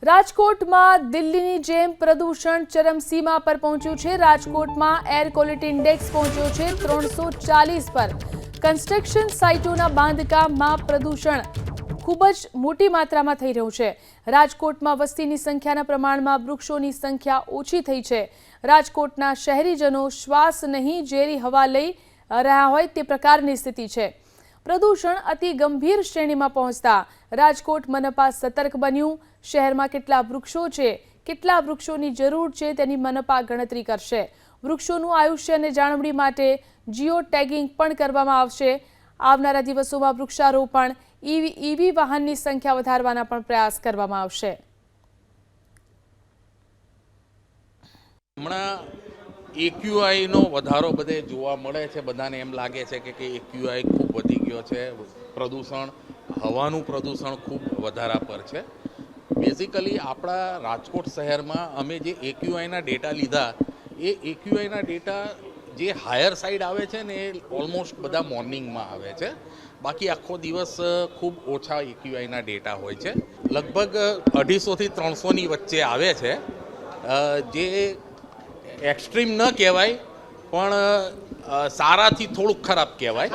રાજકોટમાં દિલ્હીની જેમ પ્રદૂષણ ચરમસીમા પર પહોંચ્યું છે। રાજકોટમાં એર ક્વોલિટી ઇન્ડેક્સ પહોંચ્યો છે 340 પર। કન્સ્ટ્રક્શન સાઇટોના બાંધકામમાં પ્રદૂષણ ખૂબ જ મોટી માત્રામાં થઈ રહ્યું છે। રાજકોટમાં વસ્તીની સંખ્યાના પ્રમાણમાં વૃક્ષોની સંખ્યા ઓછી થઈ છે। રાજકોટના શહેરીજનો શ્વાસ નહીં ઝેરી હવા લઈ રહ્યા હોય તે પ્રકારની સ્થિતિ છે। પ્રદૂષણ અતિ ગંભીર શ્રેણીમાં પહોંચતા રાજકોટ મનપા સતર્ક બન્યું। શહેરમાં કેટલા વૃક્ષો છે, કેટલા વૃક્ષોની જરૂર છે તેની મનપા ગણતરી કરશે। વૃક્ષોનું આયુષ્ય અને જાળવણી માટે જીઓ ટેગિંગ પણ કરવામાં આવશે। આવનારા દિવસોમાં વૃક્ષારોપણ, ઈવી વાહનની સંખ્યા વધારવાના પણ પ્રયાસ કરવામાં આવશે। AQI નો વધારો બધે જોવા મળે છે। બધાને એમ લાગે છે કે AQI ખૂબ વધી ગયો છે। પ્રદૂષણ, હવાનું પ્રદૂષણ ખૂબ વધારા પર છે। બેઝિકલી આપણા રાજકોટ શહેરમાં અમે જે AQI ના ડેટા લીધા, એ AQI ના ડેટા જે હાયર સાઈડ આવે છે ને એ ઓલમોસ્ટ બધા મોર્નિંગમાં આવે છે। બાકી આખો દિવસ ખૂબ ઓછા AQI ના ડેટા હોય છે। લગભગ 250 થી 300 ની વચ્ચે આવે છે, જે એક્સ્ટ્રીમ ન કહેવાય પણ સારાથી થોડુંક ખરાબ કહેવાય।